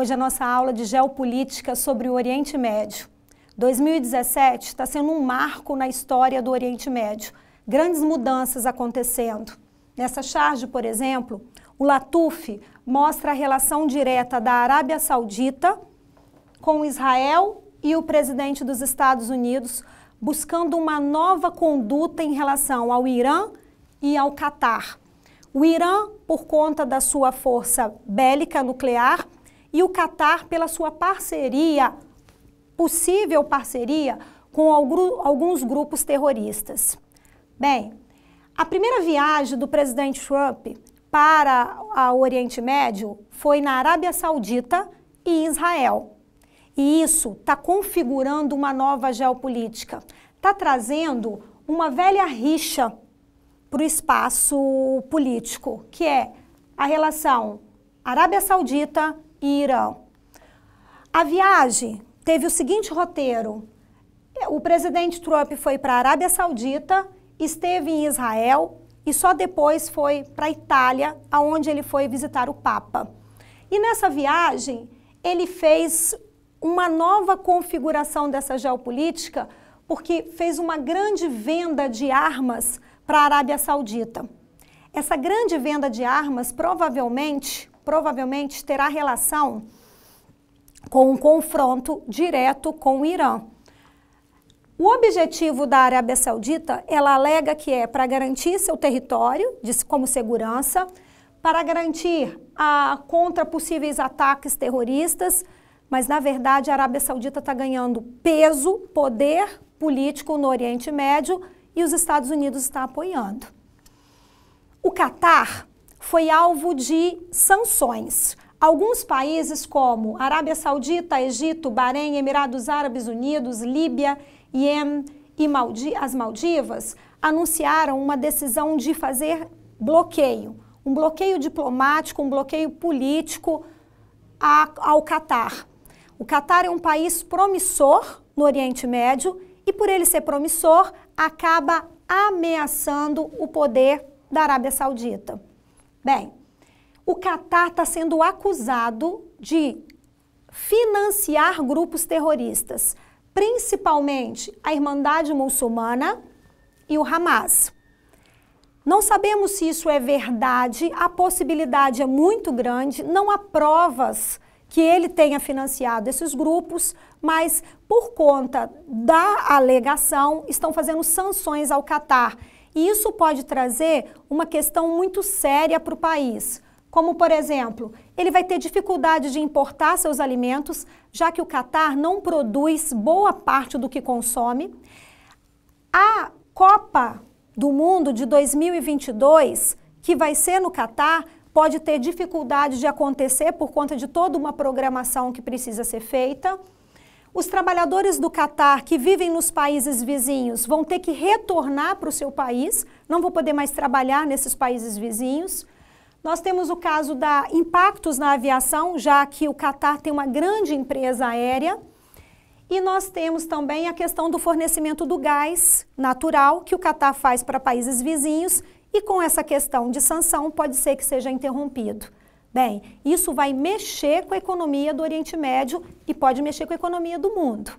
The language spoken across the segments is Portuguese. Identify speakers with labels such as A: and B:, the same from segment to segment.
A: hoje a nossa aula de geopolítica sobre o Oriente Médio. 2017 está sendo um marco na história do Oriente Médio. Grandes mudanças acontecendo. Nessa charge, por exemplo, o Latuf mostra a relação direta da Arábia Saudita com Israel e o presidente dos Estados Unidos, buscando uma nova conduta em relação ao Irã e ao Catar. O Irã, por conta da sua força bélica nuclear, e o Catar pela sua parceria, possível parceria, com alguns grupos terroristas. Bem, a primeira viagem do presidente Trump para o Oriente Médio foi na Arábia Saudita e Israel. E isso está configurando uma nova geopolítica, está trazendo uma velha rixa para o espaço político, que é a relação Arábia Saudita e Irã. A viagem teve o seguinte roteiro: o presidente Trump foi para a Arábia Saudita, esteve em Israel e só depois foi para a Itália, aonde ele foi visitar o Papa. E nessa viagem ele fez uma nova configuração dessa geopolítica, porque fez uma grande venda de armas para a Arábia Saudita. Essa grande venda de armas provavelmente terá relação com um confronto direto com o Irã. O objetivo da Arábia Saudita, ela alega que é para garantir seu território como segurança, para garantir contra possíveis ataques terroristas, mas na verdade a Arábia Saudita está ganhando peso, poder político no Oriente Médio e os Estados Unidos estão apoiando. O Catar foi alvo de sanções. Alguns países como Arábia Saudita, Egito, Bahrein, Emirados Árabes Unidos, Líbia, Iêmen e as Maldivas anunciaram uma decisão de fazer bloqueio, um bloqueio diplomático, um bloqueio político ao Catar. O Catar é um país promissor no Oriente Médio e, por ele ser promissor, acaba ameaçando o poder da Arábia Saudita. Bem, o Catar está sendo acusado de financiar grupos terroristas, principalmente a Irmandade Muçulmana e o Hamas. Não sabemos se isso é verdade, a possibilidade é muito grande, não há provas que ele tenha financiado esses grupos, mas por conta da alegação estão fazendo sanções ao Catar. E isso pode trazer uma questão muito séria para o país, como por exemplo, ele vai ter dificuldade de importar seus alimentos, já que o Catar não produz boa parte do que consome. A Copa do Mundo de 2022, que vai ser no Catar, pode ter dificuldade de acontecer por conta de toda uma programação que precisa ser feita. Os trabalhadores do Catar que vivem nos países vizinhos vão ter que retornar para o seu país, não vão poder mais trabalhar nesses países vizinhos. Nós temos o caso da impactos na aviação, já que o Catar tem uma grande empresa aérea. E nós temos também a questão do fornecimento do gás natural que o Catar faz para países vizinhos e com essa questão de sanção pode ser que seja interrompido. Bem, isso vai mexer com a economia do Oriente Médio e pode mexer com a economia do mundo.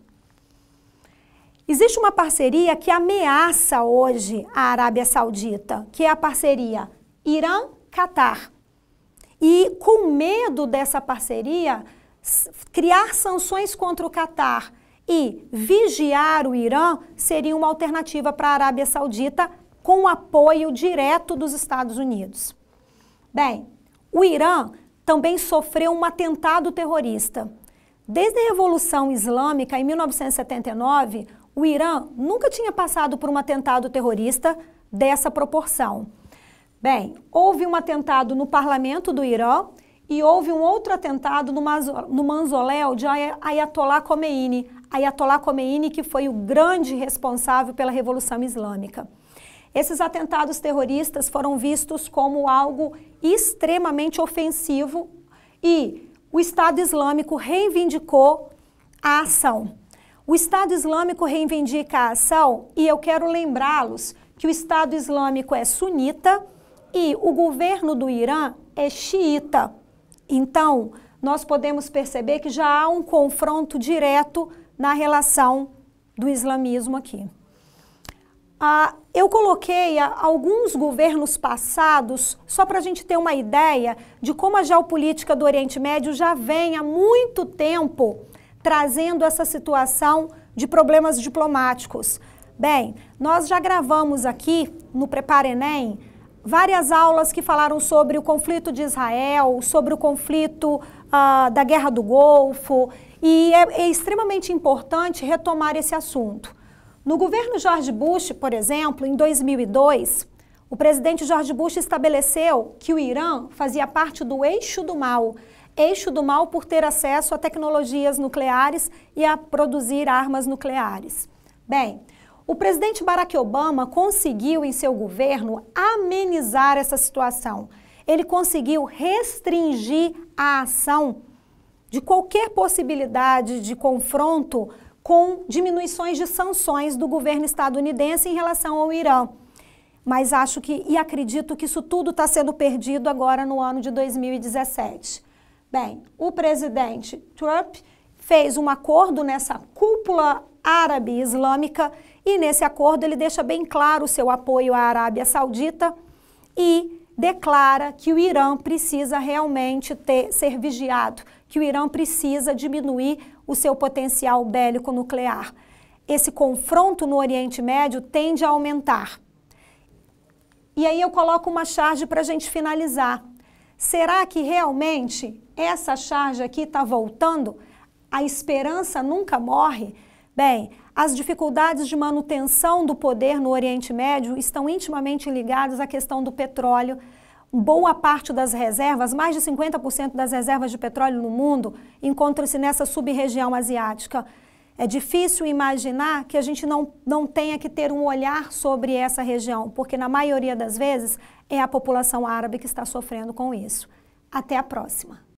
A: Existe uma parceria que ameaça hoje a Arábia Saudita, que é a parceria Irã-Catar. E com medo dessa parceria, criar sanções contra o Catar e vigiar o Irã seria uma alternativa para a Arábia Saudita com o apoio direto dos Estados Unidos. Bem, o Irã também sofreu um atentado terrorista. Desde a Revolução Islâmica, em 1979, o Irã nunca tinha passado por um atentado terrorista dessa proporção. Bem, houve um atentado no parlamento do Irã e houve um outro atentado no mausoléu de Ayatollah Khomeini. Ayatollah Khomeini, que foi o grande responsável pela Revolução Islâmica. Esses atentados terroristas foram vistos como algo extremamente ofensivo e o Estado Islâmico reivindicou a ação. O Estado Islâmico reivindica a ação e eu quero lembrá-los que o Estado Islâmico é sunita e o governo do Irã é xiita. Então, nós podemos perceber que já há um confronto direto na relação do islamismo aqui. Eu coloquei alguns governos passados, só para a gente ter uma ideia de como a geopolítica do Oriente Médio já vem há muito tempo trazendo essa situação de problemas diplomáticos. Bem, nós já gravamos aqui no Prepara Enem várias aulas que falaram sobre o conflito de Israel, sobre o conflito da Guerra do Golfo, e é extremamente importante retomar esse assunto. No governo George Bush, por exemplo, em 2002, o presidente George Bush estabeleceu que o Irã fazia parte do eixo do mal por ter acesso a tecnologias nucleares e a produzir armas nucleares. Bem, o presidente Barack Obama conseguiu, em seu governo, amenizar essa situação. Ele conseguiu restringir a ação de qualquer possibilidade de confronto com diminuições de sanções do governo estadunidense em relação ao Irã. Mas acho e acredito que isso tudo está sendo perdido agora no ano de 2017. Bem, o presidente Trump fez um acordo nessa cúpula árabe islâmica e nesse acordo ele deixa bem claro o seu apoio à Arábia Saudita e declara que o Irã precisa realmente ser vigiado, que o Irã precisa diminuir o seu potencial bélico nuclear. Esse confronto no Oriente Médio tende a aumentar. E aí eu coloco uma charge para a gente finalizar. Será que realmente essa charge aqui está voltando? A esperança nunca morre? Bem, as dificuldades de manutenção do poder no Oriente Médio estão intimamente ligadas à questão do petróleo. Boa parte das reservas, mais de 50% das reservas de petróleo no mundo, encontram-se nessa sub-região asiática. É difícil imaginar que a gente não tenha que ter um olhar sobre essa região, porque na maioria das vezes é a população árabe que está sofrendo com isso. Até a próxima!